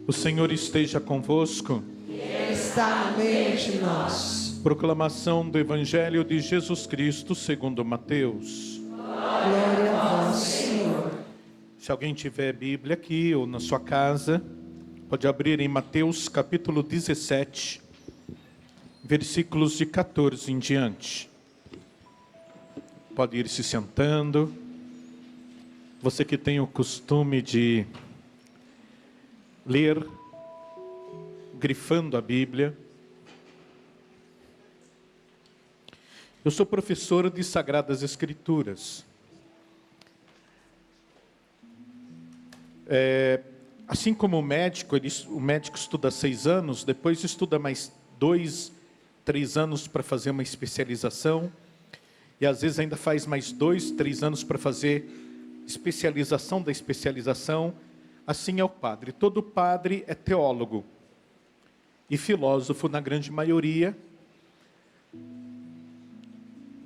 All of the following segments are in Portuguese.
O Senhor esteja convosco. Está no meio de nós. Proclamação do Evangelho de Jesus Cristo segundo Mateus. Glória a vós, Senhor. Se alguém tiver Bíblia aqui ou na sua casa, pode abrir em Mateus capítulo 17, versículos de 14 em diante. Pode ir se sentando. Você que tem o costume de ler, grifando a Bíblia. Eu sou professor de Sagradas Escrituras. Assim como o médico estuda 6 anos, depois estuda mais 2, 3 anos para fazer uma especialização, e às vezes ainda faz mais 2, 3 anos para fazer especialização da especialização. Assim é o padre. Todo padre é teólogo e filósofo na grande maioria.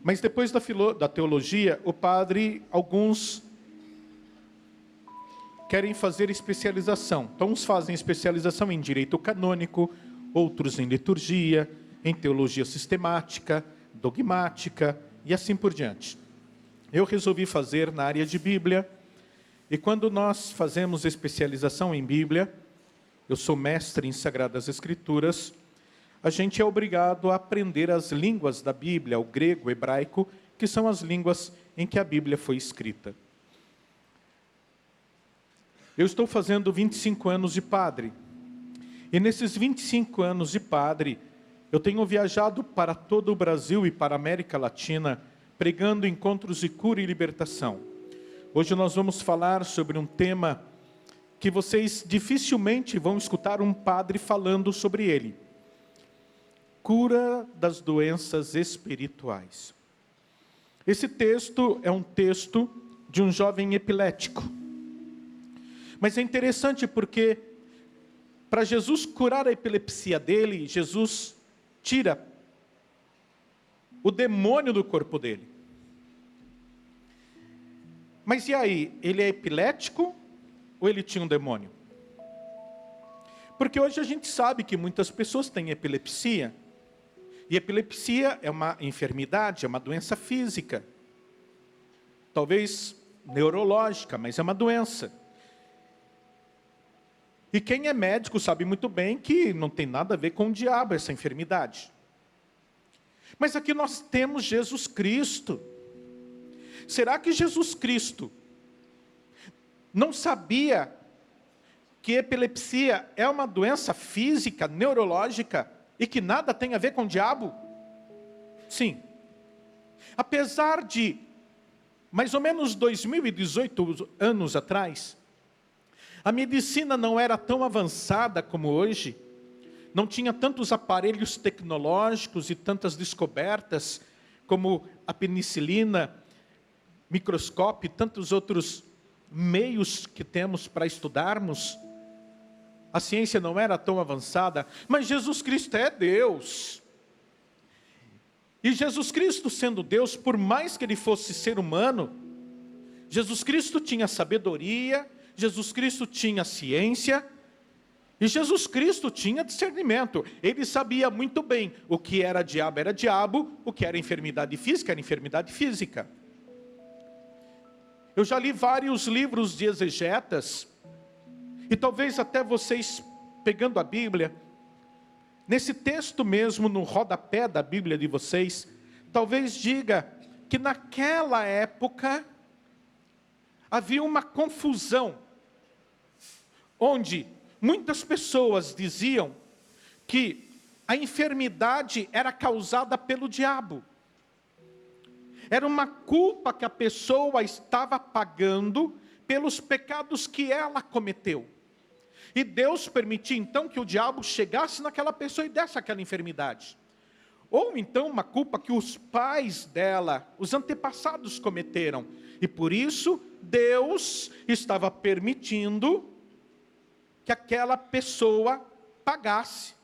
Mas depois da teologia, o padre, alguns querem fazer especialização. Então, uns fazem especialização em direito canônico, outros em liturgia, em teologia sistemática, dogmática e assim por diante. Eu resolvi fazer na área de Bíblia, e quando nós fazemos especialização em Bíblia, eu sou mestre em Sagradas Escrituras, a gente é obrigado a aprender as línguas da Bíblia, o grego, o hebraico, que são as línguas em que a Bíblia foi escrita. Eu estou fazendo 25 anos de padre, e nesses 25 anos de padre, eu tenho viajado para todo o Brasil e para a América Latina, pregando encontros de cura e libertação. Hoje nós vamos falar sobre um tema que vocês dificilmente vão escutar um padre falando sobre ele. Cura das doenças espirituais. Esse texto é um texto de um jovem epilético. Mas é interessante porque, para Jesus curar a epilepsia dele, Jesus tira o demônio do corpo dele. Mas e aí, ele é epilético ou ele tinha um demônio? Porque hoje a gente sabe que muitas pessoas têm epilepsia. E epilepsia é uma enfermidade, é uma doença física. Talvez neurológica, mas é uma doença. E quem é médico sabe muito bem que não tem nada a ver com o diabo essa enfermidade. Mas aqui nós temos Jesus Cristo. Será que Jesus Cristo não sabia que epilepsia é uma doença física, neurológica, e que nada tem a ver com o diabo? Sim. Apesar de, mais ou menos 2018 anos atrás, a medicina não era tão avançada como hoje, não tinha tantos aparelhos tecnológicos e tantas descobertas como a penicilina, microscópio e tantos outros meios que temos para estudarmos. A ciência não era tão avançada, mas Jesus Cristo é Deus. E Jesus Cristo sendo Deus, por mais que ele fosse ser humano, Jesus Cristo tinha sabedoria, Jesus Cristo tinha ciência, e Jesus Cristo tinha discernimento. Ele sabia muito bem o que era diabo, o que era enfermidade física, era enfermidade física. Eu já li vários livros de exegetas, e talvez até vocês, pegando a Bíblia, nesse texto mesmo, no rodapé da Bíblia de vocês, talvez diga que naquela época havia uma confusão, onde muitas pessoas diziam que a enfermidade era causada pelo diabo. Era uma culpa que a pessoa estava pagando pelos pecados que ela cometeu. E Deus permitia então que o diabo chegasse naquela pessoa e desse aquela enfermidade. Ou então uma culpa que os pais dela, os antepassados cometeram. E por isso Deus estava permitindo que aquela pessoa pagasse,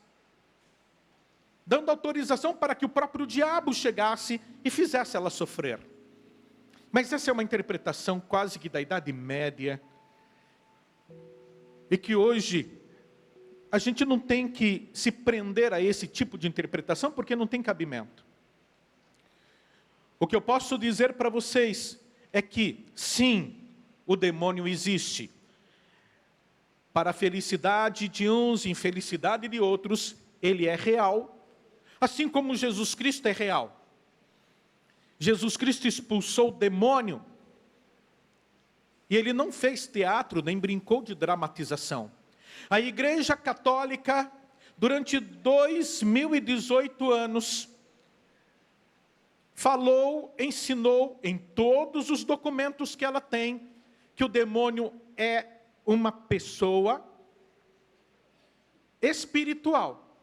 dando autorização para que o próprio diabo chegasse e fizesse ela sofrer. Mas essa é uma interpretação quase que da Idade Média, e que hoje a gente não tem que se prender a esse tipo de interpretação, porque não tem cabimento. O que eu posso dizer para vocês é que, sim, o demônio existe. Para a felicidade de uns e infelicidade de outros, ele é real, assim como Jesus Cristo é real. Jesus Cristo expulsou o demônio, e ele não fez teatro, nem brincou de dramatização. A Igreja Católica, durante 2018 anos, falou, ensinou em todos os documentos que ela tem, que o demônio é uma pessoa espiritual.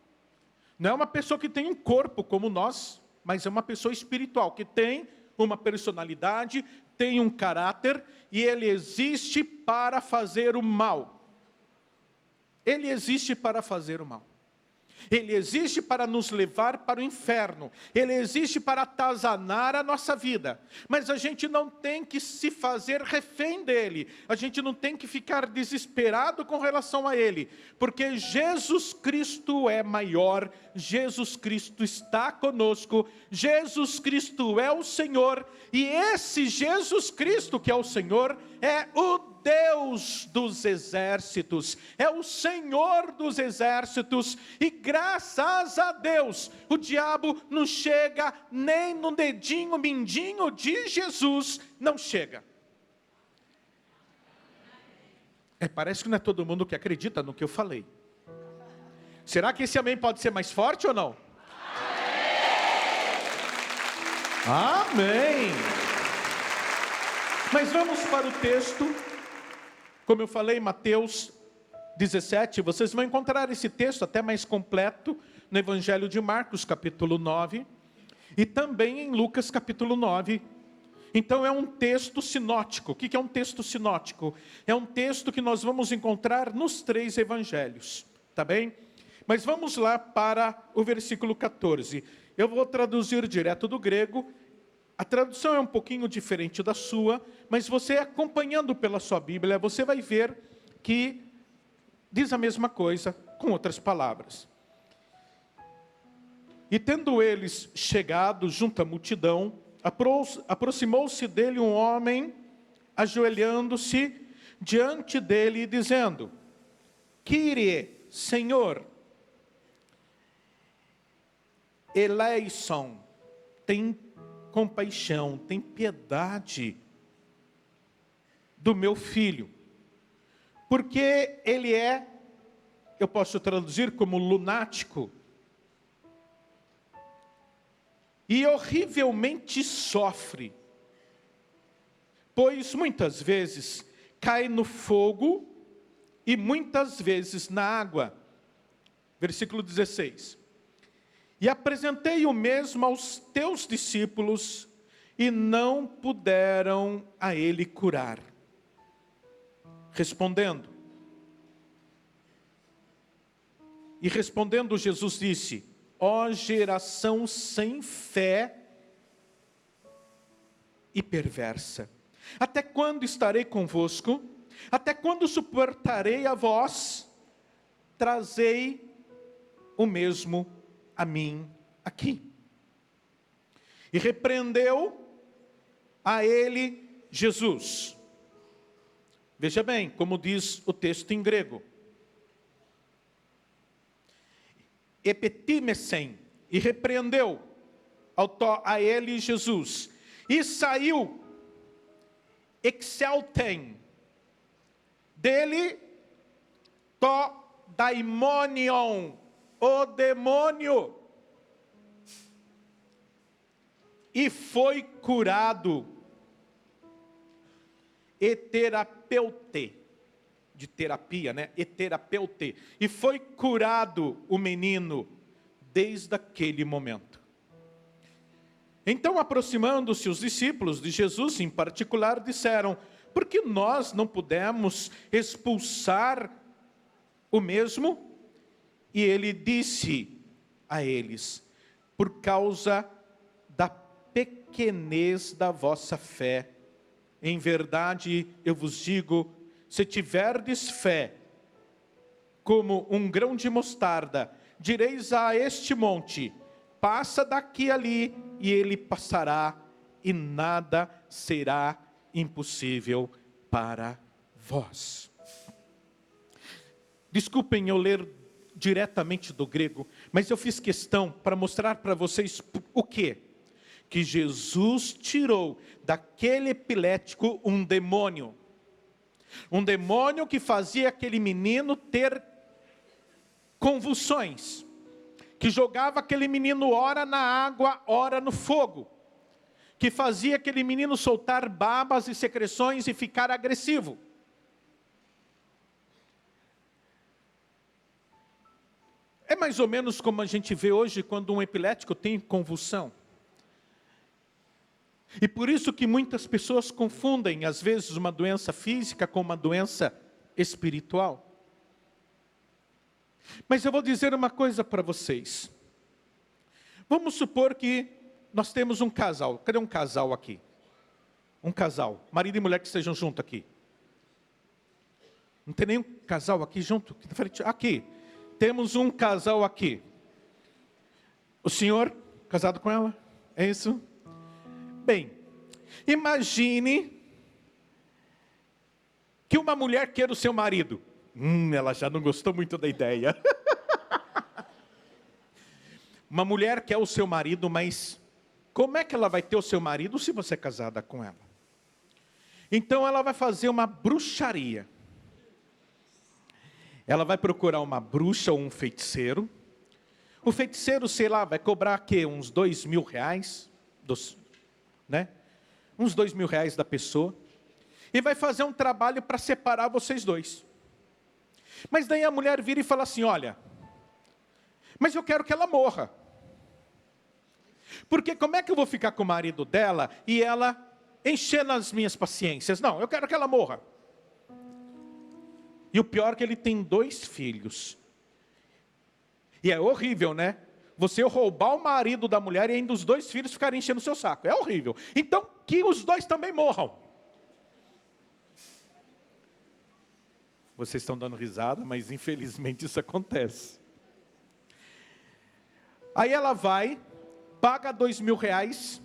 Não é uma pessoa que tem um corpo como nós, mas é uma pessoa espiritual, que tem uma personalidade, tem um caráter, e ele existe para fazer o mal. Ele existe para fazer o mal. Ele existe para nos levar para o inferno. Ele existe para atazanar a nossa vida. Mas a gente não tem que se fazer refém dele. A gente não tem que ficar desesperado com relação a ele. Porque Jesus Cristo é maior. Jesus Cristo está conosco. Jesus Cristo é o Senhor. E esse Jesus Cristo que é o Senhor é o Deus dos exércitos, é o Senhor dos exércitos, e graças a Deus, o diabo não chega nem no dedinho mindinho de Jesus, não chega. Parece que não é todo mundo que acredita no que eu falei. Será que esse amém pode ser mais forte ou não? Amém! Mas vamos para o texto. Como eu falei, Mateus 17, vocês vão encontrar esse texto até mais completo no Evangelho de Marcos, capítulo 9, e também em Lucas, capítulo 9. Então é um texto sinótico. O que é um texto sinótico? É um texto que nós vamos encontrar nos 3 evangelhos, tá bem? Mas vamos lá para o versículo 14. Eu vou traduzir direto do grego. A tradução é um pouquinho diferente da sua, mas você acompanhando pela sua Bíblia, você vai ver que diz a mesma coisa, com outras palavras. E tendo eles chegado junto à multidão, aproximou-se dele um homem, ajoelhando-se diante dele e dizendo: Kyrie, Senhor, eleison, tem compaixão, tem piedade do meu filho, porque ele é, eu posso traduzir como lunático, e horrivelmente sofre, pois muitas vezes cai no fogo e muitas vezes na água. Versículo 16. E apresentei o mesmo aos teus discípulos, e não puderam a ele curar. Respondendo, Jesus disse: ó geração sem fé e perversa, até quando estarei convosco? Até quando suportarei a vós? Trazei o mesmo a mim aqui. E repreendeu a ele Jesus. Veja bem, como diz o texto em grego. Epetimesen, e repreendeu a ele Jesus. E saiu exaltem dele to daimonion, o demônio, e foi curado. Eterapeute, de terapia, né? Eterapeute, e foi curado o menino desde aquele momento. Então, aproximando-se os discípulos de Jesus, em particular, disseram: por que nós não pudemos expulsar o mesmo? E ele disse a eles: por causa da pequenez da vossa fé. Em verdade, eu vos digo, se tiverdes fé como um grão de mostarda, direis a este monte, passa daqui ali, e ele passará, e nada será impossível para vós. Desculpem eu ler diretamente do grego, mas eu fiz questão para mostrar para vocês o quê? Que Jesus tirou daquele epilético um demônio que fazia aquele menino ter convulsões, que jogava aquele menino ora na água, ora no fogo, que fazia aquele menino soltar babas e secreções e ficar agressivo. É mais ou menos como a gente vê hoje quando um epilético tem convulsão. E por isso que muitas pessoas confundem, às vezes, uma doença física com uma doença espiritual. Mas eu vou dizer uma coisa para vocês. Vamos supor que nós temos um casal. Cadê um casal aqui? Um casal, marido e mulher que estejam juntos aqui. Não tem nenhum casal aqui junto? Aqui. Temos um casal aqui. O senhor, casado com ela? É isso? Bem, imagine que uma mulher queira o seu marido. Ela já não gostou muito da ideia. Uma mulher quer o seu marido, mas como é que ela vai ter o seu marido se você é casada com ela? Então ela vai fazer uma bruxaria. Ela vai procurar uma bruxa ou um feiticeiro. O feiticeiro, sei lá, vai cobrar quê? Uns R$2.000, né? Uns R$2.000 da pessoa. E vai fazer um trabalho para separar vocês dois. Mas daí a mulher vira e fala assim, olha, mas eu quero que ela morra. Porque como é que eu vou ficar com o marido dela e ela enchendo as minhas paciências? Não, eu quero que ela morra. E o pior é que ele tem 2 filhos. E é horrível, né? Você roubar o marido da mulher e ainda os 2 filhos ficarem enchendo o seu saco. É horrível. Então, que os 2 também morram. Vocês estão dando risada, mas infelizmente isso acontece. Aí ela vai, paga R$2.000,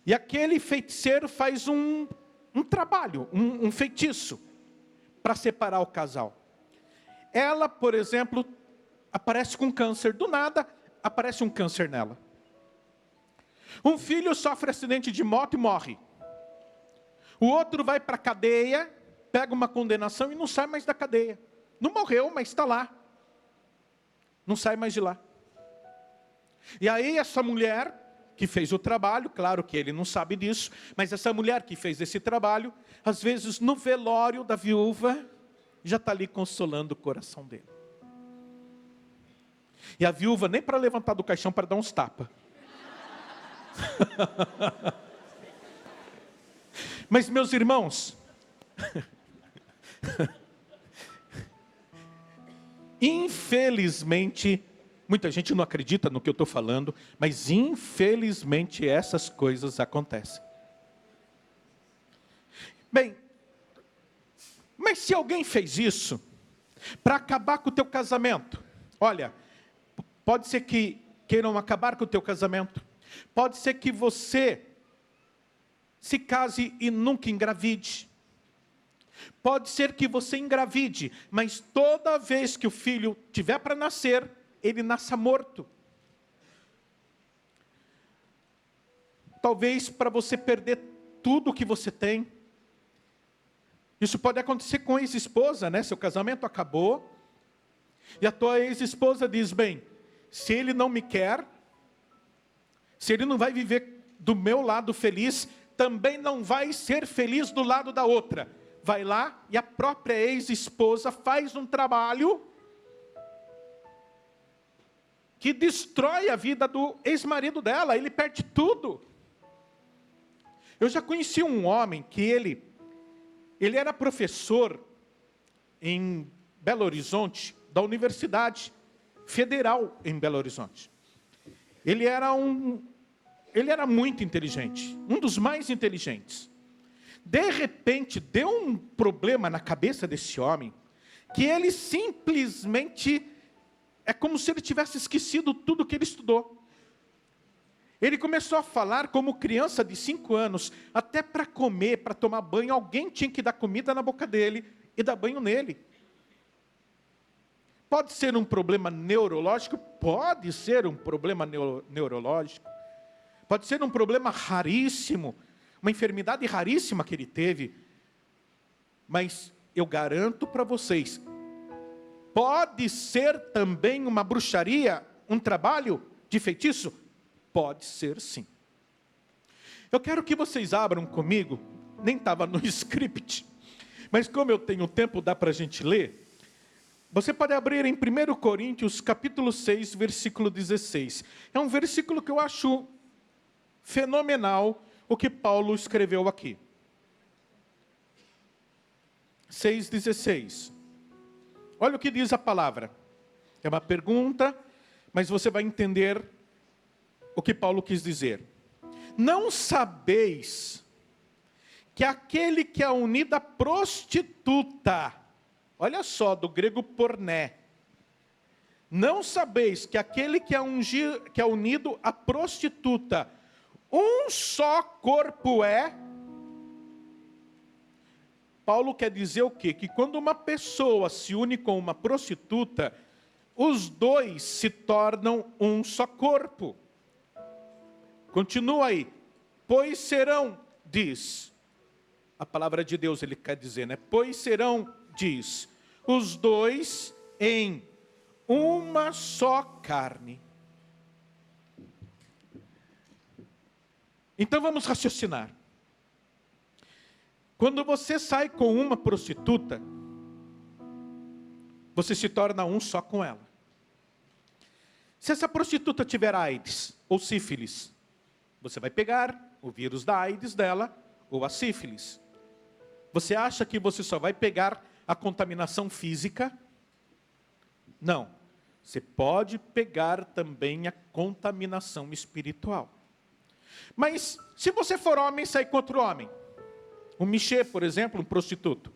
e aquele feiticeiro faz um trabalho, um feitiço, para separar o casal. Ela, por exemplo, aparece com câncer. Do nada, aparece um câncer nela. Um filho sofre acidente de moto e morre. O outro vai para a cadeia, pega uma condenação e não sai mais da cadeia. Não morreu, mas está lá. Não sai mais de lá. E aí essa mulher que fez o trabalho, claro que ele não sabe disso, mas essa mulher que fez esse trabalho, às vezes no velório da viúva, já está ali consolando o coração dele. E a viúva nem para levantar do caixão para dar uns tapas. Mas meus irmãos, infelizmente, muita gente não acredita no que eu estou falando, mas infelizmente essas coisas acontecem. Bem, mas se alguém fez isso para acabar com o teu casamento, olha, pode ser que queiram acabar com o teu casamento, pode ser que você se case e nunca engravide, pode ser que você engravide, mas toda vez que o filho tiver para nascer, ele nasça morto. Talvez para você perder tudo o que você tem. Isso pode acontecer com a ex-esposa, né? Seu casamento acabou, e a tua ex-esposa diz, bem, se ele não me quer, se ele não vai viver do meu lado feliz, também não vai ser feliz do lado da outra. Vai lá e a própria ex-esposa faz um trabalho que destrói a vida do ex-marido dela, ele perde tudo. Eu já conheci um homem que ele era professor em Belo Horizonte, da Universidade Federal em Belo Horizonte. Ele era muito inteligente, um dos mais inteligentes. De repente, deu um problema na cabeça desse homem, que ele simplesmente, é como se ele tivesse esquecido tudo que ele estudou. Ele começou a falar como criança de 5 anos, até para comer, para tomar banho, alguém tinha que dar comida na boca dele e dar banho nele. Pode ser um problema neurológico? Pode ser um problema neurológico. Pode ser um problema raríssimo, uma enfermidade raríssima que ele teve. Mas eu garanto para vocês, pode ser também uma bruxaria, um trabalho de feitiço? Pode ser sim. Eu quero que vocês abram comigo, nem estava no script, mas como eu tenho tempo, dá para a gente ler. Você pode abrir em 1 Coríntios, capítulo 6, versículo 16. É um versículo que eu acho fenomenal, o que Paulo escreveu aqui. 6,16. Olha o que diz a palavra. É uma pergunta, mas você vai entender o que Paulo quis dizer. Não sabeis que aquele que é unido à prostituta, olha só, do grego porné. Não sabeis que aquele que é unido à prostituta, um só corpo é? Paulo quer dizer o quê? Que quando uma pessoa se une com uma prostituta, os dois se tornam um só corpo. Continua aí. Pois serão, diz. A palavra de Deus ele quer dizer, né? Pois serão, diz, os dois em uma só carne. Então vamos raciocinar. Quando você sai com uma prostituta, você se torna um só com ela. Se essa prostituta tiver AIDS ou sífilis, você vai pegar o vírus da AIDS dela ou a sífilis. Você acha que você só vai pegar a contaminação física? Não. Você pode pegar também a contaminação espiritual. Mas se você for homem, sai com outro homem. Um michê, por exemplo, um prostituto.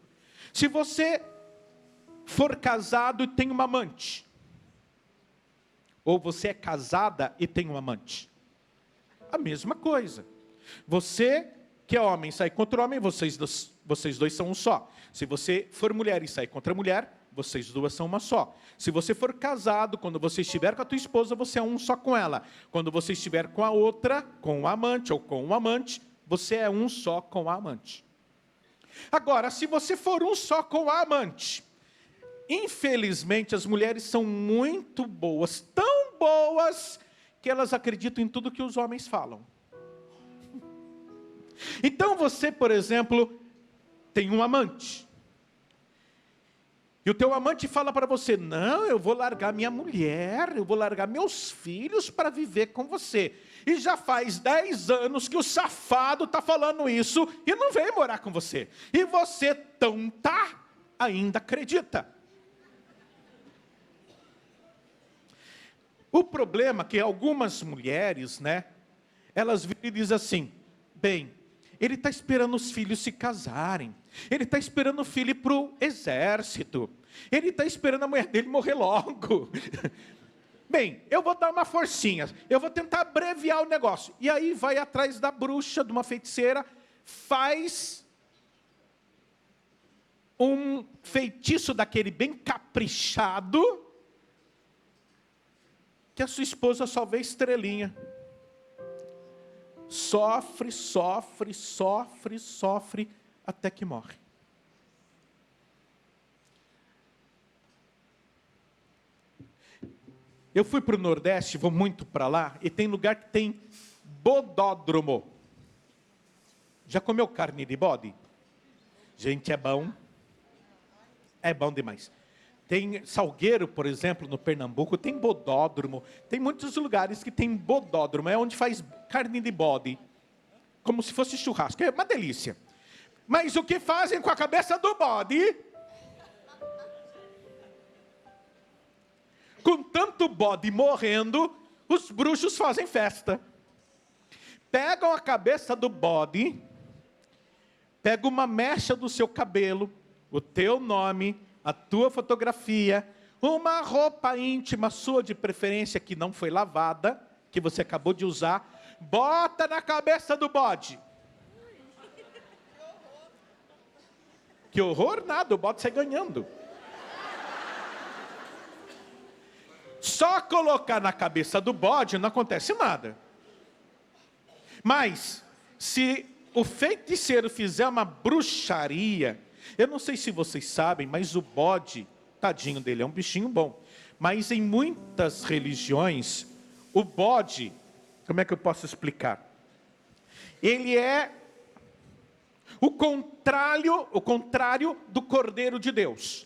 Se você for casado e tem uma amante, ou você é casada e tem um amante, a mesma coisa. Você que é homem sai contra homem, vocês dois são um só. Se você for mulher e sai contra mulher, vocês duas são uma só. Se você for casado, quando você estiver com a tua esposa, você é um só com ela. Quando você estiver com a outra, com o amante ou com o amante, você é um só com a amante. Agora, se você for um só com a amante, infelizmente as mulheres são muito boas, tão boas, que elas acreditam em tudo que os homens falam. Então você, por exemplo, tem um amante. E o teu amante fala para você, não, eu vou largar minha mulher, eu vou largar meus filhos para viver com você. E já faz 10 anos que o safado está falando isso e não veio morar com você. E você, tonta, ainda acredita. O problema é que algumas mulheres, né, elas viram e dizem assim, bem, ele está esperando os filhos se casarem, ele está esperando o filho ir para o exército, ele está esperando a mulher dele morrer logo. Bem, eu vou dar uma forcinha, eu vou tentar abreviar o negócio. E aí vai atrás da bruxa, de uma feiticeira, faz um feitiço daquele bem caprichado, que a sua esposa só vê estrelinha. Sofre, sofre, sofre, sofre, até que morre. Eu fui para o Nordeste, vou muito para lá, e tem lugar que tem bodódromo. Já comeu carne de bode? Gente, é bom. É bom demais. Tem Salgueiro, por exemplo, no Pernambuco, tem bodódromo. Tem muitos lugares que tem bodódromo, é onde faz carne de bode. Como se fosse churrasco, é uma delícia. Mas o que fazem com a cabeça do bode? Com tanto bode morrendo, os bruxos fazem festa. Pegam a cabeça do bode, pegam uma mecha do seu cabelo, o teu nome, a tua fotografia, uma roupa íntima sua de preferência que não foi lavada, que você acabou de usar, bota na cabeça do bode. Que horror nada, o bode sai ganhando. Só colocar na cabeça do bode não acontece nada. Mas, se o feiticeiro fizer uma bruxaria, eu não sei se vocês sabem, mas o bode, tadinho dele, é um bichinho bom. Mas em muitas religiões, o bode, como é que eu posso explicar? Ele é o contrário do Cordeiro de Deus.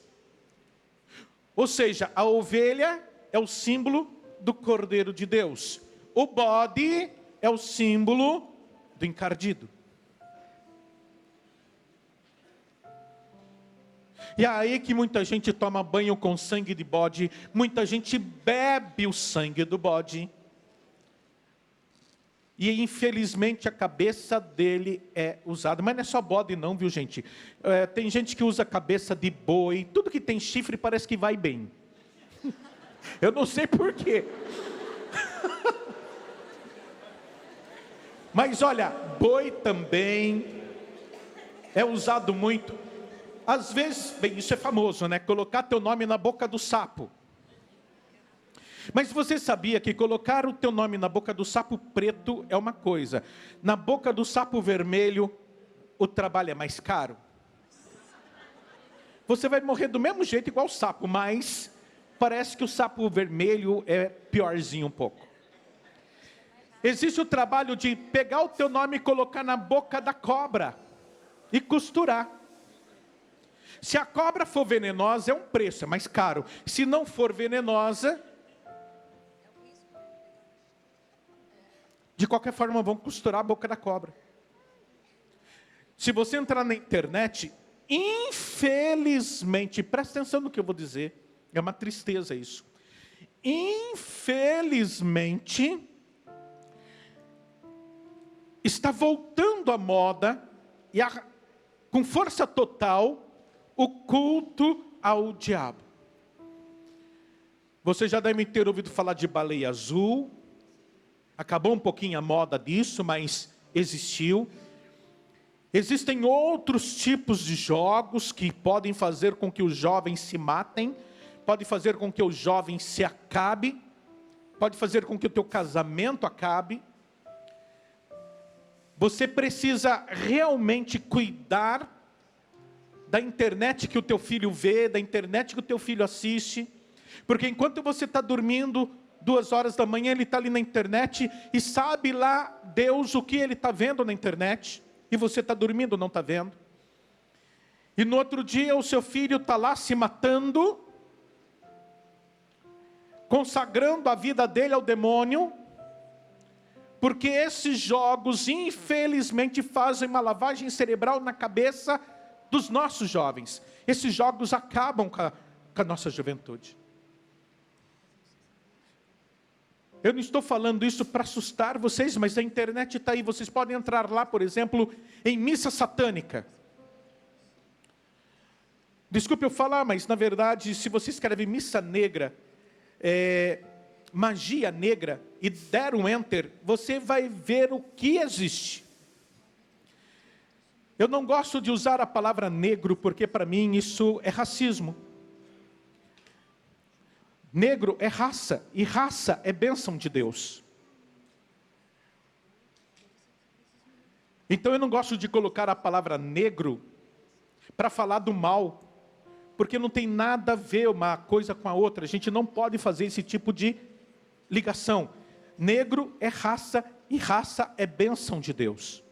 Ou seja, a ovelha é o símbolo do Cordeiro de Deus. O bode é o símbolo do encardido. E é aí que muita gente toma banho com sangue de bode, muita gente bebe o sangue do bode. E infelizmente a cabeça dele é usada. Mas não é só bode não, viu gente? Tem gente que usa cabeça de boi, tudo que tem chifre parece que vai bem. Eu não sei porquê. Mas olha, boi também é usado muito. Às vezes, bem, isso é famoso, né? Colocar teu nome na boca do sapo. Mas você sabia que colocar o teu nome na boca do sapo preto é uma coisa. Na boca do sapo vermelho, o trabalho é mais caro? Você vai morrer do mesmo jeito igual o sapo, mas parece que o sapo vermelho é piorzinho um pouco. Existe o trabalho de pegar o teu nome e colocar na boca da cobra e costurar. Se a cobra for venenosa, é um preço, é mais caro. Se não for venenosa, de qualquer forma vão costurar a boca da cobra. Se você entrar na internet, infelizmente, presta atenção no que eu vou dizer, é uma tristeza isso. Infelizmente, está voltando à moda, e com força total, o culto ao diabo. Você já deve ter ouvido falar de baleia azul. Acabou um pouquinho a moda disso, mas existiu. Existem outros tipos de jogos que podem fazer com que os jovens se matem, pode fazer com que o jovem se acabe, pode fazer com que o teu casamento acabe. Você precisa realmente cuidar da internet que o teu filho vê, da internet que o teu filho assiste, porque enquanto você está dormindo, 2 horas da manhã, ele está ali na internet, e sabe lá Deus o que ele está vendo na internet, e você está dormindo, não está vendo. E no outro dia o seu filho está lá se matando, consagrando a vida dele ao demônio, porque esses jogos infelizmente fazem uma lavagem cerebral na cabeça dos nossos jovens. Esses jogos acabam com a nossa juventude. Eu não estou falando isso para assustar vocês, mas a internet está aí. Vocês podem entrar lá, por exemplo, em missa satânica. Desculpe eu falar, mas na verdade, se você escreve missa negra, magia negra, e der um enter, você vai ver o que existe. Eu não gosto de usar a palavra negro, porque para mim isso é racismo. Negro é raça, e raça é bênção de Deus. Então eu não gosto de colocar a palavra negro para falar do mal, porque não tem nada a ver uma coisa com a outra. A gente não pode fazer esse tipo de ligação. Negro é raça, e raça é bênção de Deus.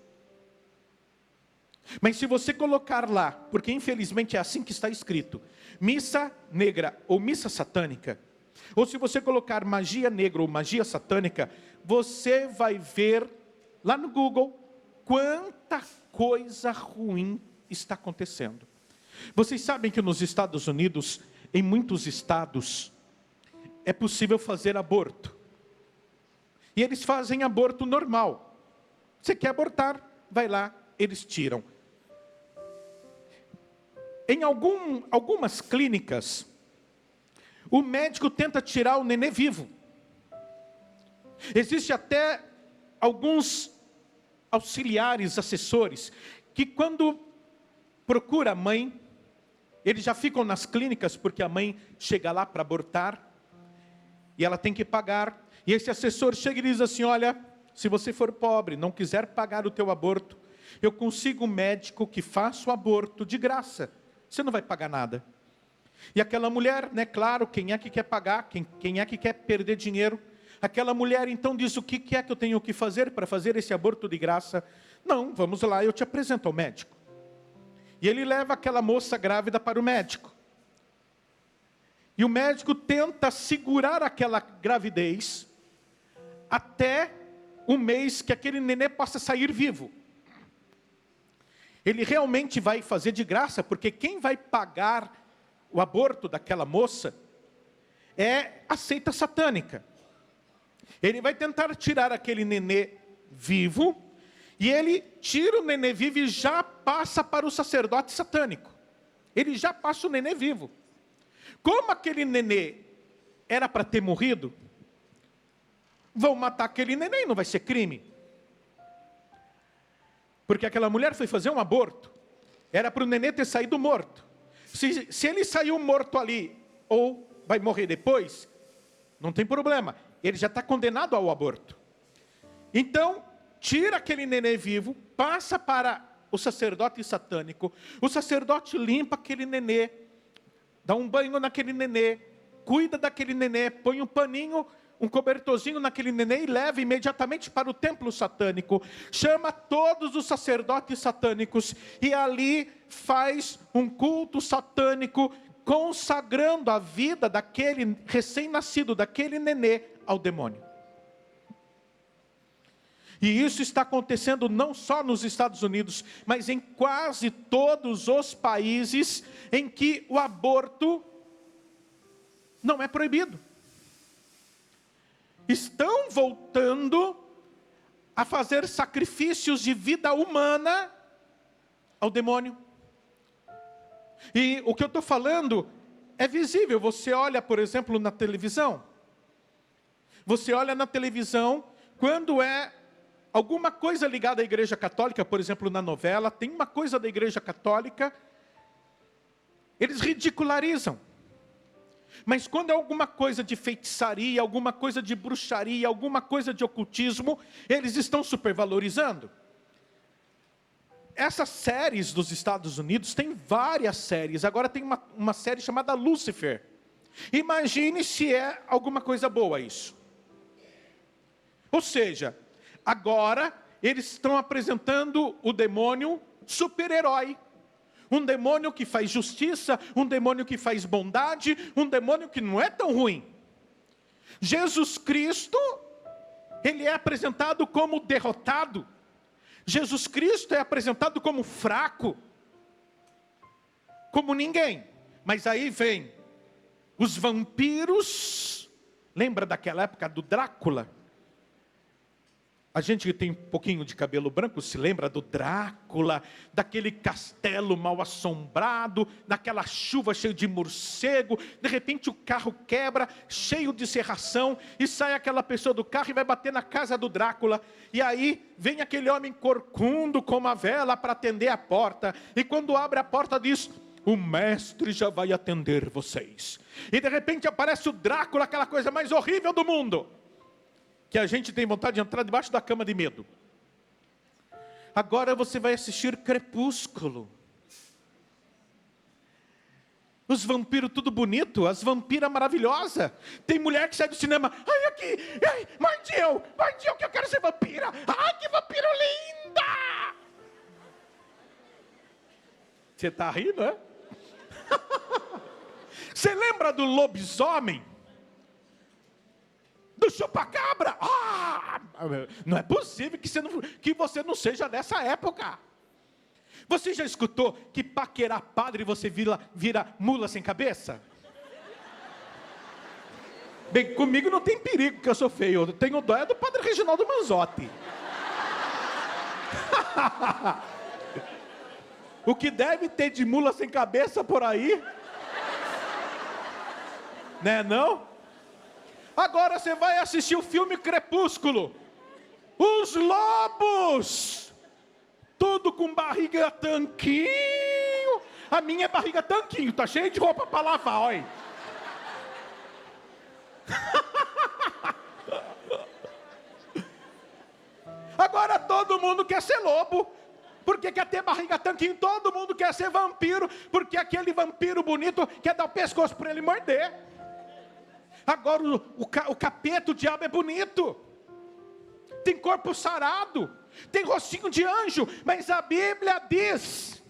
Mas se você colocar lá, porque infelizmente é assim que está escrito, missa negra ou missa satânica, ou se você colocar magia negra ou magia satânica, você vai ver lá no Google quanta coisa ruim está acontecendo. Vocês sabem que nos Estados Unidos, em muitos estados, é possível fazer aborto. E eles fazem aborto normal. Você quer abortar? Vai lá, eles tiram. Em algumas clínicas, o médico tenta tirar o nenê vivo. Existe até alguns auxiliares, assessores, que quando procura a mãe, eles já ficam nas clínicas, porque a mãe chega lá para abortar, e ela tem que pagar, e esse assessor chega e diz assim: olha, se você for pobre, não quiser pagar o teu aborto, eu consigo um médico que faça o aborto de graça, você não vai pagar nada. E aquela mulher, né, claro, quem é que quer pagar, quem é que quer perder dinheiro? Aquela mulher então diz: o que é que eu tenho que fazer para fazer esse aborto de graça? Não, vamos lá, eu te apresento ao médico. E ele leva aquela moça grávida para o médico. E o médico tenta segurar aquela gravidez até um mês que aquele nenê possa sair vivo. Ele realmente vai fazer de graça, porque quem vai pagar o aborto daquela moça é a seita satânica. Ele vai tentar tirar aquele nenê vivo, e ele tira o nenê vivo e já passa para o sacerdote satânico. Ele já passa o nenê vivo. Como aquele nenê era para ter morrido, vão matar aquele nenê e não vai ser crime. Porque aquela mulher foi fazer um aborto, era para o nenê ter saído morto. Se ele saiu morto ali, ou vai morrer depois, não tem problema, ele já está condenado ao aborto. Então, tira aquele nenê vivo, passa para o sacerdote satânico, o sacerdote limpa aquele nenê, dá um banho naquele nenê, cuida daquele nenê, põe um paninho, um cobertorzinho naquele nenê e leva imediatamente para o templo satânico, chama todos os sacerdotes satânicos e ali faz um culto satânico, consagrando a vida daquele recém-nascido, daquele nenê ao demônio. E isso está acontecendo não só nos Estados Unidos, mas em quase todos os países em que o aborto não é proibido. Estão voltando a fazer sacrifícios de vida humana ao demônio. E o que eu estou falando é visível. Você olha, por exemplo, na televisão. Você olha na televisão, quando é alguma coisa ligada à Igreja Católica, por exemplo, na novela, tem uma coisa da Igreja Católica, eles ridicularizam. Mas quando é alguma coisa de feitiçaria, alguma coisa de bruxaria, alguma coisa de ocultismo, eles estão supervalorizando. Essas séries dos Estados Unidos, tem várias séries, agora tem uma série chamada Lúcifer. Imagine se é alguma coisa boa isso. Ou seja, agora eles estão apresentando o demônio super-herói. Um demônio que faz justiça, um demônio que faz bondade, um demônio que não é tão ruim. Jesus Cristo, ele é apresentado como derrotado. Jesus Cristo é apresentado como fraco, como ninguém. Mas aí vem os vampiros. Lembra daquela época do Drácula? A gente que tem um pouquinho de cabelo branco se lembra do Drácula, daquele castelo mal assombrado, daquela chuva cheia de morcego, de repente o carro quebra, cheio de serração, e sai aquela pessoa do carro e vai bater na casa do Drácula, e aí vem aquele homem corcundo com uma vela para atender a porta, e quando abre a porta diz: o mestre já vai atender vocês. E de repente aparece o Drácula, aquela coisa mais horrível do mundo, que a gente tem vontade de entrar debaixo da cama de medo. Agora você vai assistir Crepúsculo. Os vampiros tudo bonito, as vampiras maravilhosas. Tem mulher que sai do cinema: ai aqui, ai, Mardiel, que eu quero ser vampira. Ai, que vampiro linda. Você está rindo, é? Você lembra do lobisomem? Do chupacabra? Ah, não é possível que você não seja dessa época. Você já escutou que paquerar padre você vira mula sem cabeça? Bem, comigo não tem perigo, que eu sou feio. Eu tenho dó do padre Reginaldo Manzotti. O que deve ter de mula sem cabeça por aí? Né, não? Agora você vai assistir o filme Crepúsculo. Os lobos, tudo com barriga tanquinho. A minha é barriga tanquinho, tá cheio de roupa para lavar, olha. Agora todo mundo quer ser lobo, porque quer ter barriga tanquinho. Todo mundo quer ser vampiro, porque aquele vampiro bonito quer dar o pescoço para ele morder. Agora o capeta, o diabo é bonito, tem corpo sarado, tem rostinho de anjo, mas a Bíblia diz,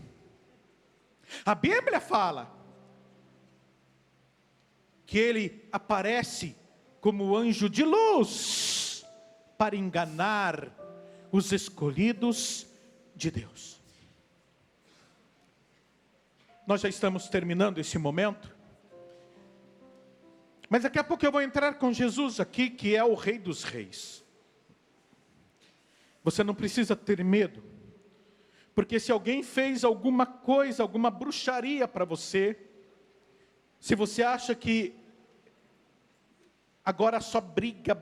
a Bíblia fala, que ele aparece como anjo de luz, para enganar os escolhidos de Deus. Nós já estamos terminando esse momento, mas daqui a pouco eu vou entrar com Jesus aqui, que é o Rei dos Reis. Você não precisa ter medo, porque se alguém fez alguma coisa, alguma bruxaria para você, se você acha que agora só briga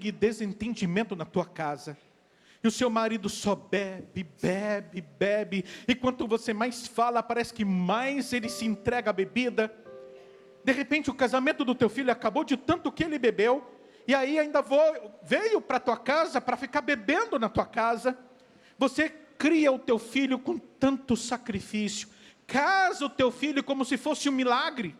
e desentendimento na tua casa, e o seu marido só bebe, e quanto você mais fala, parece que mais ele se entrega à bebida. De repente o casamento do teu filho acabou de tanto que ele bebeu, e aí ainda veio para a tua casa para ficar bebendo na tua casa. Você cria o teu filho com tanto sacrifício, casa o teu filho como se fosse um milagre.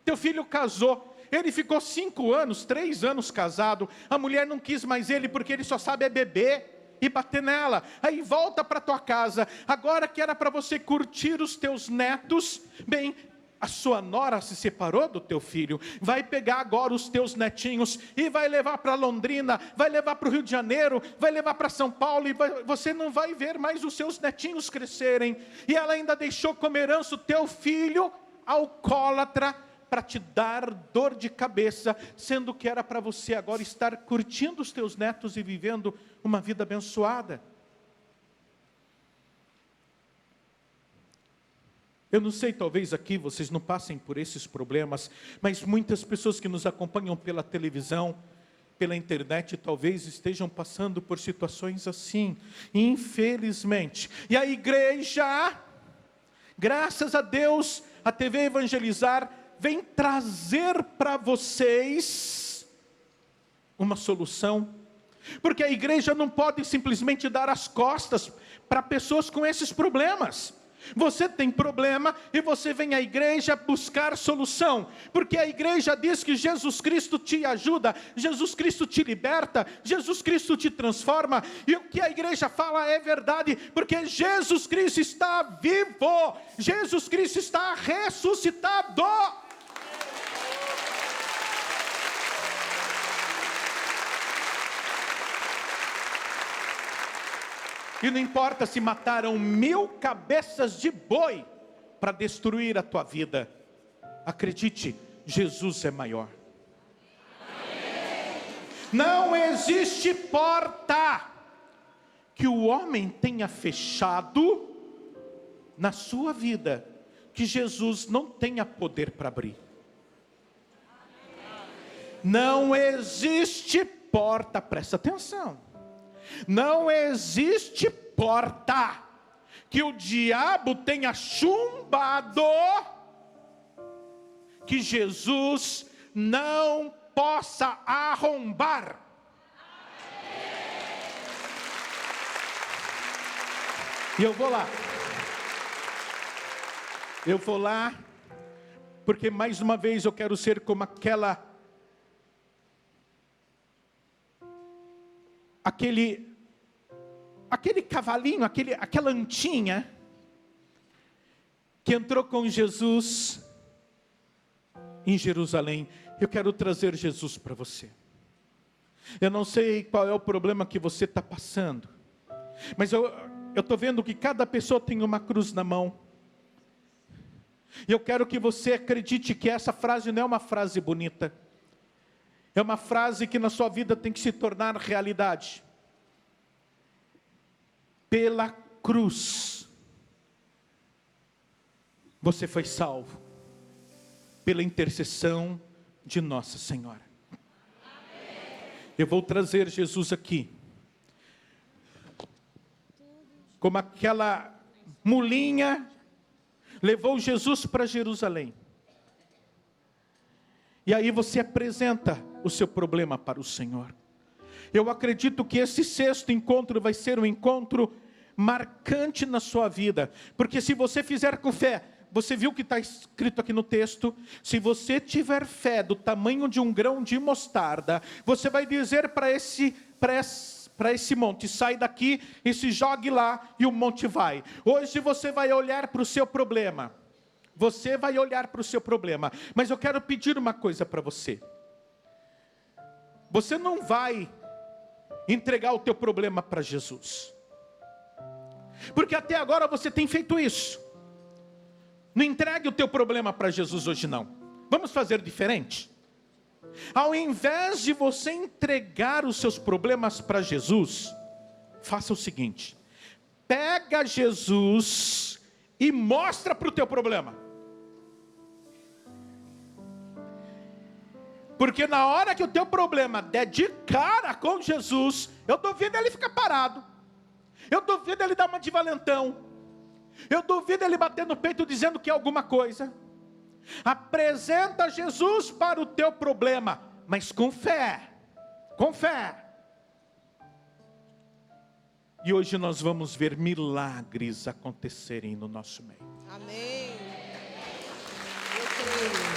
Teu filho casou, ele ficou 5 anos, 3 anos casado, a mulher não quis mais ele porque ele só sabe beber e bater nela. Aí volta para tua casa, agora que era para você curtir os teus netos, bem, a sua nora se separou do teu filho, vai pegar agora os teus netinhos e vai levar para Londrina, vai levar para o Rio de Janeiro, vai levar para São Paulo, e você não vai ver mais os seus netinhos crescerem, e ela ainda deixou como herança o teu filho alcoólatra, para te dar dor de cabeça, sendo que era para você agora estar curtindo os teus netos e vivendo uma vida abençoada. Eu não sei, talvez aqui vocês não passem por esses problemas, mas muitas pessoas que nos acompanham pela televisão, pela internet, talvez estejam passando por situações assim, infelizmente. E a igreja, graças a Deus, a TV Evangelizar vem trazer para vocês uma solução, porque a igreja não pode simplesmente dar as costas para pessoas com esses problemas. Você tem problema e você vem à igreja buscar solução, porque a igreja diz que Jesus Cristo te ajuda, Jesus Cristo te liberta, Jesus Cristo te transforma, e o que a igreja fala é verdade, porque Jesus Cristo está vivo, Jesus Cristo está ressuscitado. E não importa se mataram 1000 cabeças de boi para destruir a tua vida. Acredite, Jesus é maior. Não existe porta que o homem tenha fechado na sua vida, que Jesus não tenha poder para abrir. Não existe porta, presta atenção. Não existe porta que o diabo tenha chumbado que Jesus não possa arrombar. E eu vou lá, porque mais uma vez eu quero ser como aquele cavalinho, aquela antinha que entrou com Jesus em Jerusalém. Eu quero trazer Jesus para você. Eu não sei qual é o problema que você está passando, mas eu estou vendo que cada pessoa tem uma cruz na mão. E eu quero que você acredite que essa frase não é uma frase bonita, é uma frase que na sua vida tem que se tornar realidade. Pela cruz você foi salvo pela intercessão de Nossa Senhora. Eu vou trazer Jesus aqui, como aquela mulinha levou Jesus para Jerusalém. E aí você apresenta o seu problema para o Senhor. Eu acredito que esse sexto encontro vai ser um encontro marcante na sua vida. Porque se você fizer com fé, você viu que está escrito aqui no texto, se você tiver fé do tamanho de um grão de mostarda, você vai dizer para esse monte, sai daqui e se jogue lá, e o monte vai. Hoje você vai olhar para o seu problema. Você vai olhar para o seu problema. Mas eu quero pedir uma coisa para você. Você não vai entregar o teu problema para Jesus. Porque até agora você tem feito isso. Não entregue o teu problema para Jesus hoje não. Vamos fazer diferente? Ao invés de você entregar os seus problemas para Jesus, faça o seguinte: pega Jesus e mostra para o teu problema. Porque na hora que o teu problema der de cara com Jesus, eu duvido ele ficar parado. Eu duvido ele dar uma de valentão. Eu duvido ele bater no peito dizendo que é alguma coisa. Apresenta Jesus para o teu problema, mas com fé. Com fé. E hoje nós vamos ver milagres acontecerem no nosso meio. Amém. Eu creio.